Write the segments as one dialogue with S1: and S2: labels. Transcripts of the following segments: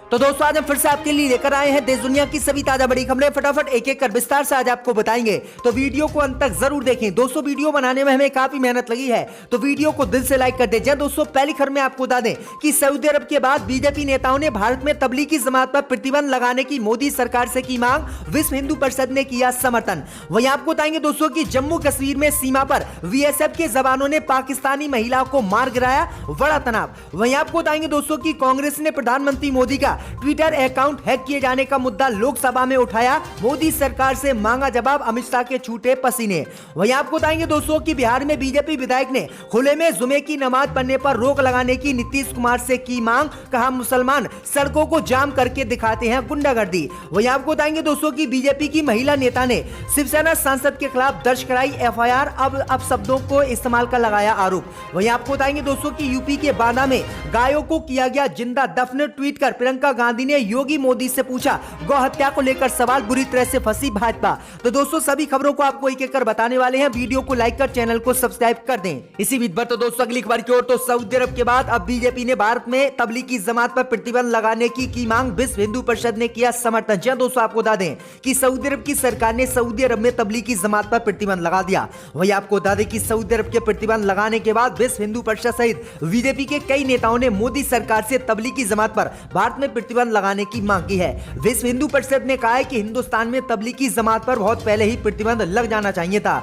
S1: तो दोस्तों आज हम फिर से आपके लिए लेकर आए हैं देश दुनिया की सभी ताजा बड़ी खबरें। फटाफट एक एक कर विस्तार से आज आपको बताएंगे, तो वीडियो को अंत तक जरूर देखें। दोस्तों वीडियो बनाने में हमें काफी मेहनत लगी है, तो वीडियो को दिल से लाइक कर दें। दोस्तों पहली खबर में आपको बता दें कि सऊदी अरब के बाद बीजेपी नेताओं ने भारत में तबलीगी जमात पर प्रतिबंध लगाने की मोदी सरकार से की मांग, विश्व हिंदू परिषद ने किया समर्थन। वहीं आपको बताएंगे दोस्तों की जम्मू कश्मीर में सीमा पर बीएसएफ के जवानों ने पाकिस्तानी महिला को मार गिराया, बड़ा तनाव। वहीं आपको बताएंगे दोस्तों की कांग्रेस ने प्रधानमंत्री मोदी का ट्विटर अकाउंट हैक किए जाने का मुद्दा लोकसभा में उठाया, मोदी सरकार से मांगा जवाब, अमित शाह के छूटे पसीने। वहीं आपको बताएंगे दोस्तों कि बिहार में बीजेपी विधायक ने खुले में जुमे की नमाज पढ़ने पर रोक लगाने की नीतीश कुमार से की मांग, कहा मुसलमान सड़कों को जाम करके दिखाते हैं गुंडागर्दी। वहीं आपको बताएंगे दोस्तों की बीजेपी की महिला नेता ने शिवसेना सांसद के खिलाफ दर्ज कराई एफआईआर, अब शब्दों को इस्तेमाल का लगाया आरोप। वहीं आपको बताएंगे दोस्तों की यूपी के बांदा में गायों को किया गया जिंदा दफन, ट्वीट कर प्रियंका गांधी ने योगी मोदी से पूछा गौ हत्या को लेकर सवाल, बुरी तरह से फंसी भाजपा। तो दोस्तों सभी खबरों को आपको एक एक कर बताने वाले हैं, वीडियो को लाइक कर चैनल को सब्सक्राइब कर दें। इसी बीच पर तो दोस्तों अगली खबर की ओर, तो सऊदी अरब के बाद अब बीजेपी ने भारत में तबलीगी जमात पर प्रतिबंध लगाने की मांग, विश्व हिंदू परिषद ने किया समर्थन। जी दोस्तों आपको बता दें कि सऊदी अरब की सरकार ने सऊदी अरब में तबलीगी जमात पर प्रतिबंध लगा दिया। वही आपको बता दें कि सऊदी अरब के प्रतिबंध लगाने के बाद विश्व हिंदू परिषद सहित बीजेपी के कई नेताओं ने मोदी सरकार से तबलीगी जमात पर भारत में प्रतिबंध लगाने की मांग की है। विश्व हिंदू परिषद ने कहा है कि हिंदुस्तान में तबलीगी जमात पर बहुत पहले ही प्रतिबंध लग जाना चाहिए था।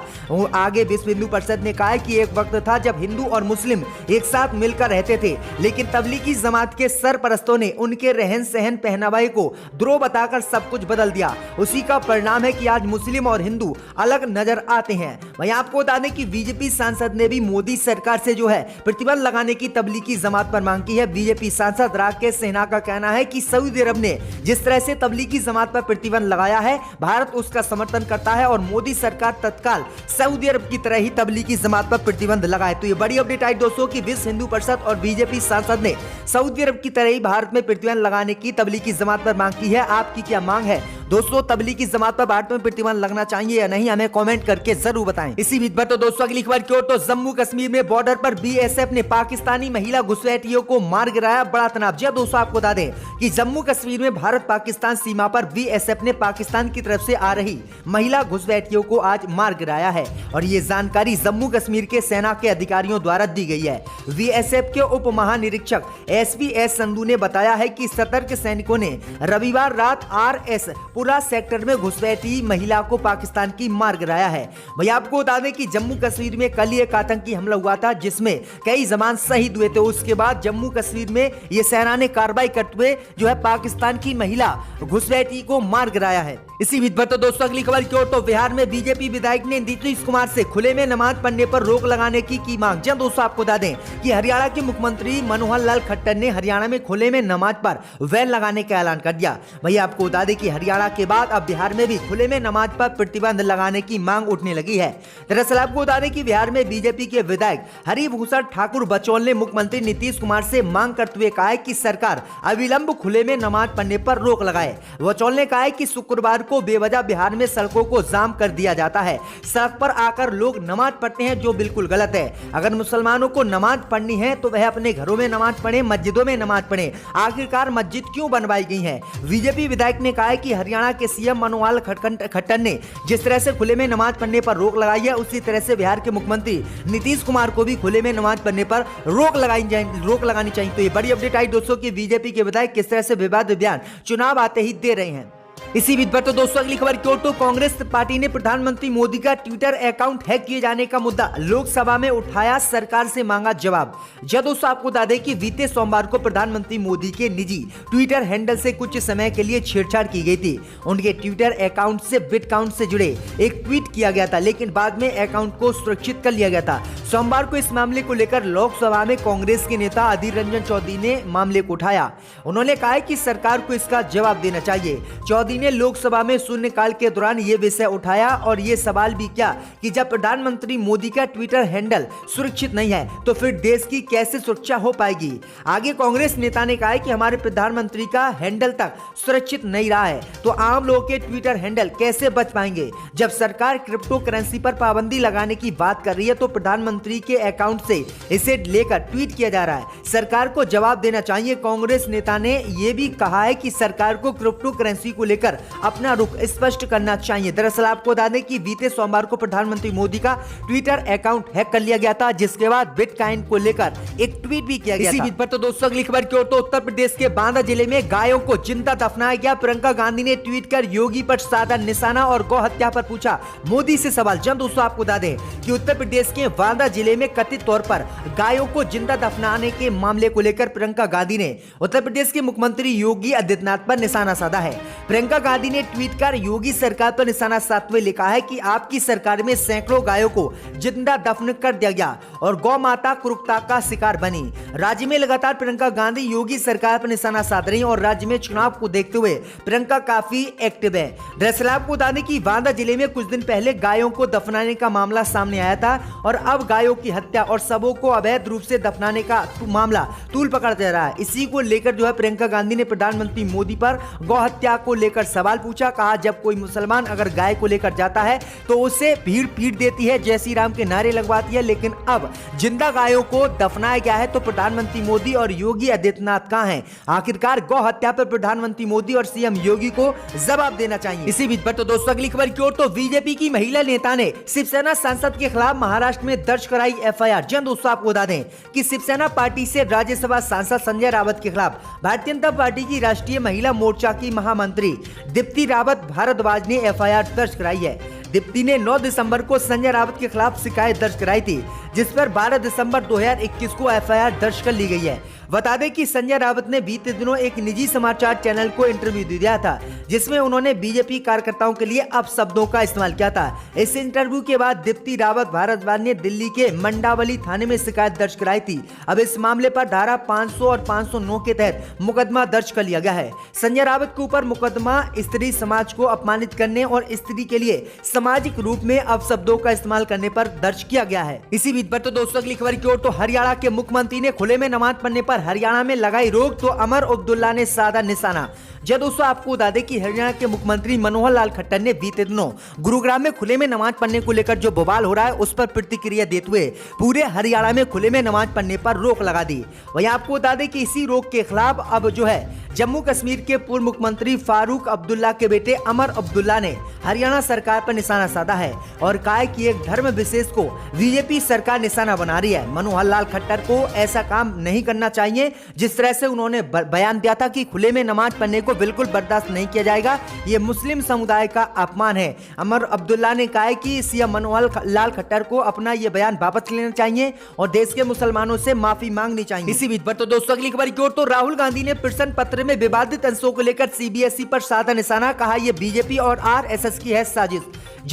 S1: आगे विश्व हिंदू परिषद ने कहा है कि एक वक्त था जब हिंदू और मुस्लिम एक साथ मिलकर रहते थे, लेकिन तबलीगी जमात के सरपरस्तों ने उनके रहन सहन पहनावे को द्रोह बताकर सब कुछ बदल दिया। उसी का परिणाम है कि आज मुस्लिम और हिंदू अलग नजर आते हैं। वहीं आपको बता दें कि बीजेपी सांसद ने भी मोदी सरकार से जो है प्रतिबंध लगाने की तबलीगी जमात पर मांग की है। बीजेपी सांसद राकेश सिन्हा का कहना है कि सऊदी अरब ने जिस तरह से तबलीगी जमात पर प्रतिबंध लगाया है, भारत उसका समर्थन करता है और मोदी सरकार तत्काल सऊदी अरब की तरह ही तबलीगी जमात पर प्रतिबंध लगाए। तो ये बड़ी अपडेट आई दोस्तों कि विश्व हिंदू परिषद और बीजेपी सांसद ने सऊदी अरब की तरह ही भारत में प्रतिबंध लगाने की तबलीगी जमात पर मांग की है। आपकी क्या मांग है दोस्तों? तबलीगी जमात पर भारत में प्रतिबंध लगना चाहिए या नहीं, हमें कमेंट करके जरूर बताएं। इसी बीच पर तो दोस्तों अगली खबर की ओर, तो जम्मू कश्मीर में बॉर्डर पर बीएसएफ ने पाकिस्तानी महिला घुसपैठियों को मार गिराया, बड़ा तनाव। जी दोस्तों आपको बता दें कि जम्मू कश्मीर में भारत पाकिस्तान सीमा पर बीएसएफ ने पाकिस्तान की तरफ से आ रही महिला घुसपैठियों को आज मार गिराया है, और ये जानकारी जम्मू कश्मीर के सेना के अधिकारियों द्वारा दी गई है। बीएसएफ के उप महानिरीक्षक एसपीएस संधू ने बताया है कि सतर्क सैनिकों ने रविवार रात आरएस पूरा सेक्टर में घुसपैठी महिला को पाकिस्तान की मार गिराया है। भैया आपको बता दें कि जम्मू कश्मीर में कल एक आतंकी हमला हुआ था जिसमें कई जवान शहीद हुए थे। उसके बाद जम्मू कश्मीर में ये सेना ने कार्रवाई करते हुए जो है पाकिस्तान की महिला घुसपैठी को मार गिराया है। इसी बीच पर तो दोस्तों अगली खबर की ओर, तो बिहार में बीजेपी विधायक ने नीतीश कुमार से खुले में नमाज पढ़ने पर रोक लगाने की मांग। जी दोस्तों आपको बता दें कि हरियाणा के मुख्यमंत्री मनोहर लाल खट्टर ने हरियाणा में खुले में नमाज पर बैन लगाने का ऐलान कर दिया। वही आपको बता दें कि हरियाणा के बाद अब बिहार में भी खुले में नमाज पर प्रतिबंध लगाने की मांग उठने लगी है। दरअसल आपको बता दें कि बिहार में बीजेपी के विधायक हरिभूषण ठाकुर बचौल ने मुख्यमंत्री नीतीश कुमार से मांग करते हुए कहा है कि सरकार अविलंब खुले में नमाज पढ़ने पर रोक लगाए। बचौल ने कहा है कि शुक्रवार को बेवजह बिहार में सड़कों को जाम कर दिया जाता है, सड़क पर आकर लोग नमाज पढ़ते हैं, जो बिल्कुल गलत है। अगर मुसलमानों को नमाज पढ़नी है तो वह अपने घरों में नमाज पढ़े, मस्जिदों में नमाज पढ़े। आखिरकार मस्जिद क्यों बनवाई गई है? बीजेपी विधायक ने कहा है कि हरियाणा के सीएम मनोहर खट्टर ने जिस तरह से खुले में नमाज पढ़ने पर रोक लगाई है, उसी तरह से बिहार के मुख्यमंत्री नीतीश कुमार को भी खुले में नमाज पढ़ने पर रोक लगानी चाहिए। तो ये बड़ी अपडेट आई दोस्तों कि बीजेपी के विधायक किस तरह से विवाद बयान चुनाव आते ही दे रहे हैं। इसी बीच पर तो दोस्तों अगली खबर की ओर, तो कांग्रेस पार्टी ने प्रधानमंत्री मोदी का ट्विटर अकाउंट हैक किए जाने का मुद्दा लोकसभा में उठाया, सरकार से मांगा जवाब। जब दोस्तों आपको बता दें कि बीते सोमवार को प्रधानमंत्री मोदी के निजी ट्विटर हैंडल से कुछ समय के लिए छेड़छाड़ की गई थी। उनके ट्विटर अकाउंट से बिटकाउंट से जुड़े एक ट्वीट किया गया था, लेकिन बाद में अकाउंट को सुरक्षित कर लिया गया था। सोमवार को इस मामले को लेकर लोकसभा में कांग्रेस के नेता अधीर रंजन चौधरी ने मामले को उठाया। उन्होंने कहा कि सरकार को इसका जवाब देना चाहिए। चौधरी ने लोकसभा में शून्यकाल के दौरान ये विषय उठाया और ये सवाल भी किया कि जब प्रधानमंत्री मोदी का ट्विटर हैंडल सुरक्षित नहीं है तो फिर देश की कैसे सुरक्षा हो पाएगी। आगे कांग्रेस नेता ने कहा कि हमारे प्रधानमंत्री का हैंडल तक सुरक्षित नहीं रहा है तो आम लोगों के ट्विटर हैंडल कैसे बच पाएंगे। जब सरकार क्रिप्टो करेंसी पर पाबंदी लगाने की बात कर रही है तो प्रधानमंत्री के अकाउंट से इसे लेकर ट्वीट किया जा रहा है। सरकार को जवाब देना चाहिए। कांग्रेस नेता ने यह भी कहा है कि सरकार को क्रिप्टो करेंसी को लेकर अपना रुख स्पष्ट करना चाहिए। दरअसल आपको बता दें कि बीते सोमवार को प्रधानमंत्री मोदी का ट्विटर अकाउंट हैक कर लिया गया था, जिसके बाद बिटकॉइन को लेकर एक ट्वीट भी किया गया था। इसी बीच पर तो दोस्तों अगली खबर की ओर तो उत्तर प्रदेश के बांदा जिले में गायों को जिंदा दफनाया गया। प्रियंका गांधी ने ट्वीट कर योगी पर साधा निशाना और गौ हत्या पर पूछा मोदी से सवाल। जब दोस्तों आपको बता दें कि उत्तर प्रदेश के बांदा जिले में कथित तौर पर गायों को जिंदा दफनाने के मामले को लेकर प्रियंका गांधी ने उत्तर प्रदेश के मुख्यमंत्री योगी आदित्यनाथ पर निशाना साधा है। प्रियंका गांधी ने ट्वीट कर योगी सरकार पर निशाना साधते हुए लिखा है कि आपकी सरकार में सैकड़ों गायों को जिंदा दफन कर दिया गया और गौ माता क्रूरता का शिकार बनी। राज्य में लगातार प्रियंका गांधी योगी सरकार पर निशाना साध रही और राज्य में चुनाव को देखते हुए प्रियंका काफी एक्टिव है। दरअसल आपको बता दें कि बांदा जिले में कुछ दिन पहले गायों को दफनाने का मामला सामने आया था और अब गायों की हत्या और सबों को अवैध रूप से दफनाने का मामला तूल पकड़ता जा रहा है। इसी को लेकर जो है प्रियंका गांधी ने प्रधानमंत्री मोदी पर गौ हत्या को लेकर सवाल पूछा। कहा जब कोई मुसलमान अगर गाय को लेकर जाता है तो उसे भीड़ पीट देती है, जय श्री राम के नारे लगवाती है, लेकिन अब जिंदा गायों को दफनाया गया है तो प्रधानमंत्री मोदी और योगी आदित्यनाथ कहां हैं? आखिरकार गौ हत्या पर प्रधानमंत्री मोदी और सीएम योगी को जवाब देना चाहिए। इसी बीच पर तो दोस्तों अगली खबर की ओर तो बीजेपी की महिला नेता ने शिवसेना सांसद के खिलाफ महाराष्ट्र में दर्ज कराई एफआईआर। जन दोस्तों आपको बता दें कि शिवसेना पार्टी से राज्यसभा सांसद संजय रावत के खिलाफ भारतीय जनता पार्टी की राष्ट्रीय महिला मोर्चा की महामंत्री दीप्ति रावत भारद्वाज ने एफआईआर दर्ज कराई है। दीप्ति ने 9 दिसंबर को संजय रावत के खिलाफ शिकायत दर्ज कराई थी, जिस पर 12 दिसंबर 2021 को एफआईआर दर्ज कर ली गई है। बता दें कि संजय रावत ने बीते दिनों एक निजी समाचार चैनल को इंटरव्यू दिया था, जिसमें उन्होंने बीजेपी कार्यकर्ताओं के लिए अपशब्दों का इस्तेमाल किया था। इस इंटरव्यू के बाद दीप्ति रावत भारद्वाज ने दिल्ली के मंडावली थाने में शिकायत दर्ज कराई थी। अब इस मामले पर धारा 500 और 509 के तहत मुकदमा दर्ज कर लिया गया है। संजय रावत के ऊपर मुकदमा स्त्री समाज को अपमानित करने और स्त्री के लिए सामाजिक रूप में अपशब्दों का इस्तेमाल करने पर दर्ज किया गया है। इसी बीच पर तो दोस्तों अगली खबर की ओर तो हरियाणा के मुख्यमंत्री ने खुले में नमाज पढ़ने पर हरियाणा में लगाई रोक तो अमर अब्दुल्ला ने साधा निशाना। जब दोस्तों आपको बता दें कि हरियाणा के मुख्यमंत्री मनोहर लाल खट्टर ने बीते दिनों गुरुग्राम में खुले में नमाज पढ़ने को लेकर जो बवाल हो रहा है उस पर प्रतिक्रिया देते हुए पूरे हरियाणा में खुले में नमाज पढ़ने पर रोक लगा दी। वहीं आपको बता दें कि इसी रोक के खिलाफ अब जो है जम्मू कश्मीर के पूर्व मुख्यमंत्री फारूक अब्दुल्ला के बेटे अमर अब्दुल्ला ने हरियाणा सरकार पर निशाना साधा है और कहा है कि एक धर्म विशेष को बीजेपी सरकार निशाना बना रही है। मनोहर लाल खट्टर को ऐसा काम नहीं करना चाहिए। जिस तरह से उन्होंने बयान दिया था कि खुले में नमाज पढ़ने को बिल्कुल बर्दाश्त नहीं किया जाएगा, ये मुस्लिम समुदाय का अपमान है। अमर अब्दुल्ला ने कहा है कि सीएम मनोहर लाल खट्टर को अपना ये बयान वापस लेना चाहिए और देश के मुसलमानों से माफी मांगनी चाहिए। इसी बीच पर तो दोस्तों अगली खबर की ओर तो राहुल गांधी ने प्रश्न पत्र में विवादित अंशों को लेकर सीबीएसई पर साधा निशाना। कहा यह बीजेपी और आरएसएस की है साजिश।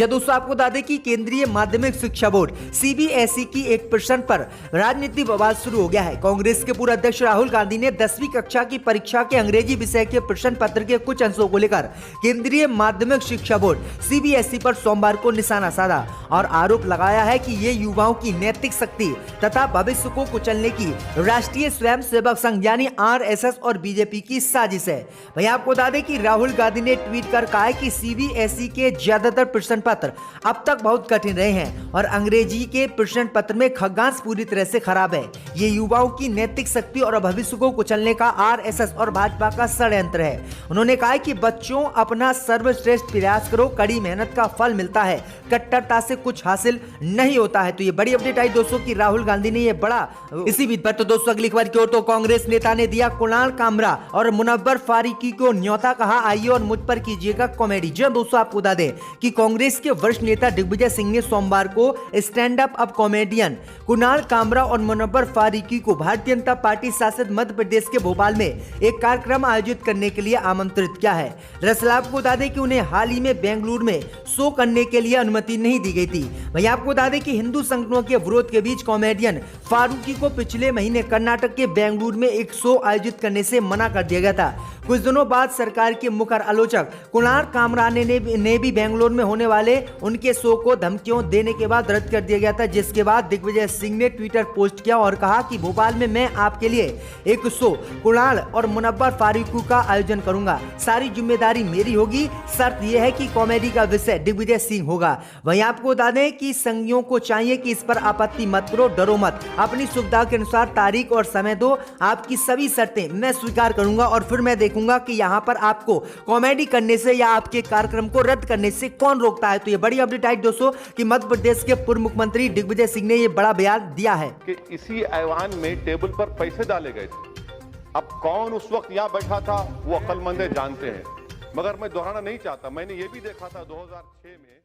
S1: दोस्तों आपको बता दें कि केंद्रीय माध्यमिक शिक्षा बोर्ड सीबीएसई की एक प्रश्न पर राजनीतिक बवाल शुरू हो गया है। कांग्रेस के पूर्व अध्यक्ष राहुल गांधी ने 10वीं कक्षा की परीक्षा के अंग्रेजी विषय के प्रश्न पत्र के कुछ अंशों को लेकर केंद्रीय माध्यमिक शिक्षा बोर्ड सीबीएसई पर सोमवार को निशाना साधा और आरोप लगाया है कि ये युवाओं की नैतिक शक्ति तथा भविष्य को कुचलने की राष्ट्रीय स्वयंसेवक संघ यानी आरएसएस और बीजेपी की साजिश है। वहीं आपको बता दें कि राहुल गांधी ने ट्वीट कर कहा है कि सीबीएसई के ज्यादातर प्रश्न पत्र अब तक बहुत कठिन रहे हैं और अंग्रेजी के प्रश्न पत्र में खगोलांश पूरी तरह से खराब है। ये युवाओं की नैतिक शक्ति और भविष्य को कुचलने का आरएसएस और भाजपा का षड्यंत्र है। उन्होंने कहा कि बच्चों अपना सर्वश्रेष्ठ प्रयास करो, कड़ी मेहनत का फल मिलता है, कट्टरता से कुछ हासिल नहीं होता है। तो ये बड़ी अपडेट आई दोस्तों की राहुल गांधी ने ये बड़ा। इसी बीच पर तो दोस्तों अगली खबर की ओर तो कांग्रेस नेता ने दिया कुणाल कामरा और मुनव्वर फारूकी को न्योता। कहा आइए और मुझ पर कीजिएगा कॉमेडी। जो दोस्तों आपको बता दें कि कांग्रेस के वरिष्ठ नेता दिग्विजय सिंह ने सोमवार को stand up comedian Kunal Kamra और मुनव्वर फारूकी को भारतीय जनता पार्टी शासित मध्य प्रदेश के भोपाल में एक कार्यक्रम आयोजित करने के लिए लिए आमंत्रित किया है। दरअसल आपको बता दें कि उन्हें हाल ही में बेंगलुरु में शो करने के लिए अनुमति नहीं दी गई थी। वहीं आपको बता दें कि हिंदू संगठनों के विरोध के बीच कॉमेडियन फारूकी को पिछले महीने कर्नाटक के बेंगलुरु में एक शो आयोजित करने से मना कर दिया गया था। कुछ दिनों बाद सरकार के मुख्य आलोचक कुणाल कामराने ने भी बेंगलुरु में होने वाले उनके शो को धमकियों देने के बाद रद्द कर दिया गया था, जिसके बाद दिग्विजय सिंह ने ट्विटर पोस्ट किया और कहा कि भोपाल में मैं आपके लिए एक शो कुणाल और मुनव्वर फारूकी का आयोजन करूंगा। सारी जिम्मेदारी मेरी होगी, शर्त यह है कि कॉमेडी का विषय दिग्विजय सिंह होगा। वहीं आपको बता दें कि संघियों को चाहिए कि इस पर आपत्ति मत करो, डरो मत, अपनी सुविधा के अनुसार तारीख और समय दो, आपकी सभी शर्तें मैं स्वीकार करूंगा और फिर मैं देखूंगा कि यहाँ पर आपको कॉमेडी करने से या आपके कार्यक्रम को रद्द करने से कौन रोकता है। तो ये बड़ी अपडेट आई दोस्तों कि मध्य प्रदेश के पूर्व मुख्यमंत्री दिग्विजय सिंह ने ये बड़ा बयान दिया है
S2: कि इसी ऐवान में टेबल पर पैसे डाले गए थे। अब कौन उस वक्त यहाँ बैठा था वो अक्लमंद जानते हैं, मगर मैं दोहराना नहीं चाहता। मैंने ये भी देखा था 2006 में